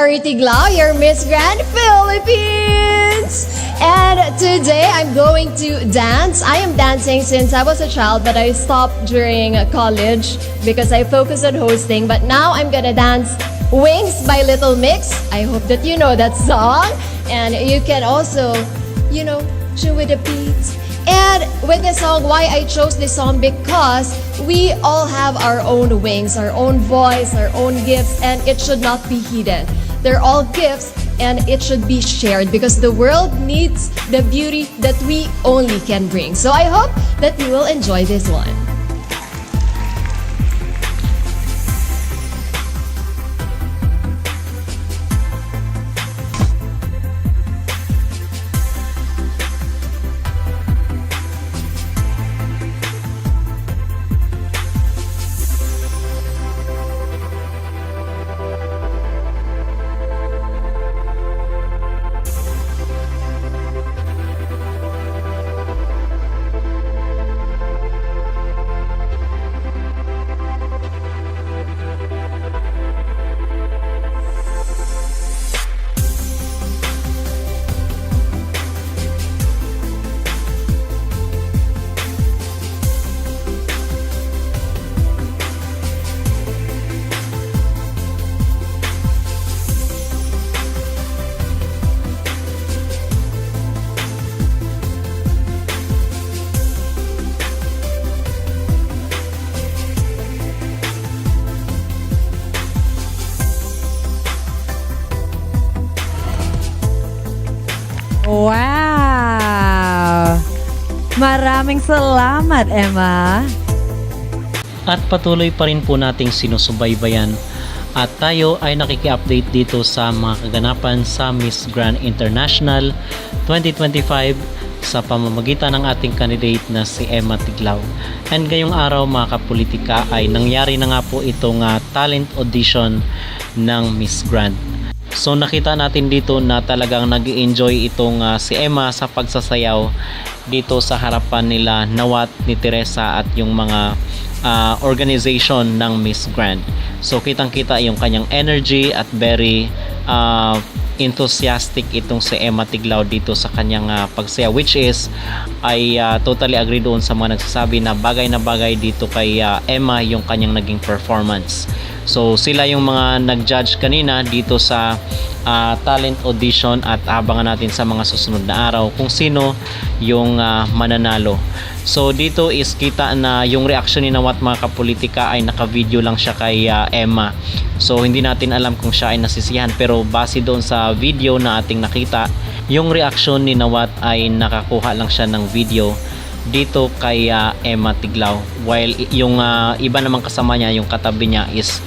Mary Tiglao, your Miss Grand Philippines! And today I'm going to dance. I am dancing since I was a child, but I stopped during college because I focused on hosting. But now I'm gonna dance Wings by Little Mix. I hope that you know that song. And you can also, chew with the beats. And with this song, why I chose this song, because we all have our own wings, our own voice, our own gifts, and it should not be hidden. They're all gifts and it should be shared because the world needs the beauty that we only can bring. So I hope that you will enjoy this one. Wow! Maraming salamat, Emma. At patuloy pa rin po nating sinusubaybayan at tayo ay nakiki-update dito sa mga kaganapan sa Miss Grand International 2025 sa pamamagitan ng ating candidate na si Emma Tiglao. And ngayong araw mga kapolitika ay nangyari na nga po itong talent audition ng Miss Grand. So nakita natin dito na talagang nag-enjoy itong si Emma sa pagsasayaw dito sa harapan nila Nawat, ni Teresa at yung mga organization ng Miss Grand. So kitang-kita yung kanyang energy at very enthusiastic itong si Emma Tiglao dito sa kanyang pagsayaw, which is I totally agree doon sa mga nagsasabi na bagay dito kay Emma yung kanyang naging performance. So sila yung mga nag-judge kanina dito sa talent audition at abangan natin sa mga susunod na araw kung sino yung mananalo. So dito is kita na yung reaction ni Nawat mga kapolitika ay naka-video lang siya kay Emma. So hindi natin alam kung siya ay nasisiyahan, pero base doon sa video na ating nakita, yung reaction ni Nawat ay nakakuha lang siya ng video dito kay Emma Tiglao, while yung iba namang kasama niya, yung katabi niya is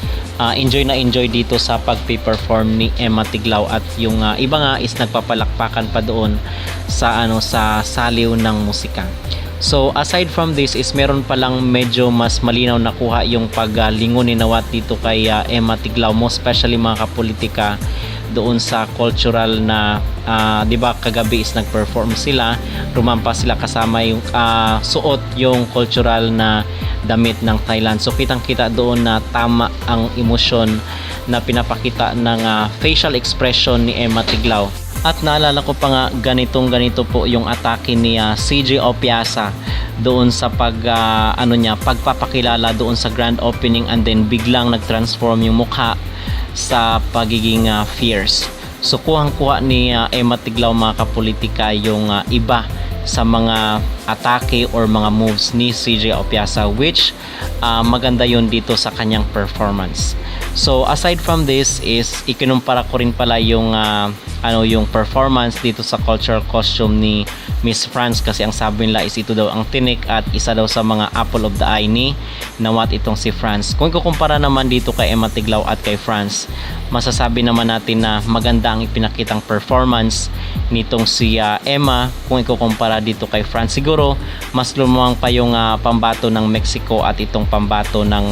enjoy na enjoy dito sa pagpe-perform ni Emma Tiglao, at yung iba nga is nagpapalakpakan pa doon sa sa saliw ng musika. So aside from this is meron pa lang medyo mas malinaw na kuha yung paglingon ni Nawat dito kay Emma Tiglao, most especially mga kapolitika doon sa cultural na 'di ba kagabi is nag-perform sila, rumampa sila kasama yung suot yung cultural na damit ng Thailand. So kitang-kita doon na tama ang emosyon na pinapakita ng facial expression ni Emma Tiglao. At naalala ko pa nga ganito po yung atake ni CJ Opiasa doon sa pagpapakilala doon sa grand opening, and then biglang nag-transform yung mukha sa pagiging fierce. So kuhang-kuha ni Emma Tiglao mga kapolitika yung iba sa mga atake or mga moves ni CJ Opiasa, which maganda yun dito sa kanyang performance. So aside from this is ikinumpara ko rin pala yung yung performance dito sa cultural costume ni Miss France, kasi ang sabi nila is ito daw ang tinik at isa daw sa mga apple of the eye ni Nawat itong si France. Kung ikukumpara naman dito kay Emma Tiglao at kay France, masasabi naman natin na maganda ang ipinakitang performance nitong si Emma kung ikukumpara dito kay France. Siguro mas lumawang pa yung pambato ng Mexico at itong pambato ng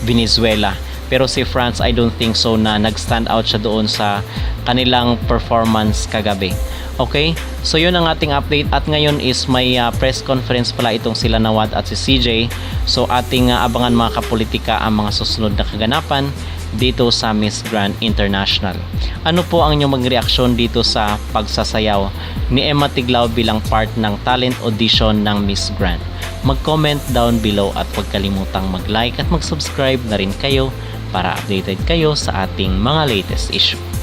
Venezuela. Pero si France, I don't think so na nag-stand out siya doon sa kanilang performance kagabi. Okay, so yun ang ating update, at ngayon is may press conference pala itong sila Nawat at si CJ. So ating abangan mga kapolitika ang mga susunod na kaganapan dito sa Miss Grand International. Ano po ang inyong magreaksyon dito sa pagsasayaw ni Emma Tiglao bilang part ng talent audition ng Miss Grand? Mag-comment down below at huwag kalimutang mag-like at mag-subscribe na rin kayo para updated kayo sa ating mga latest issue.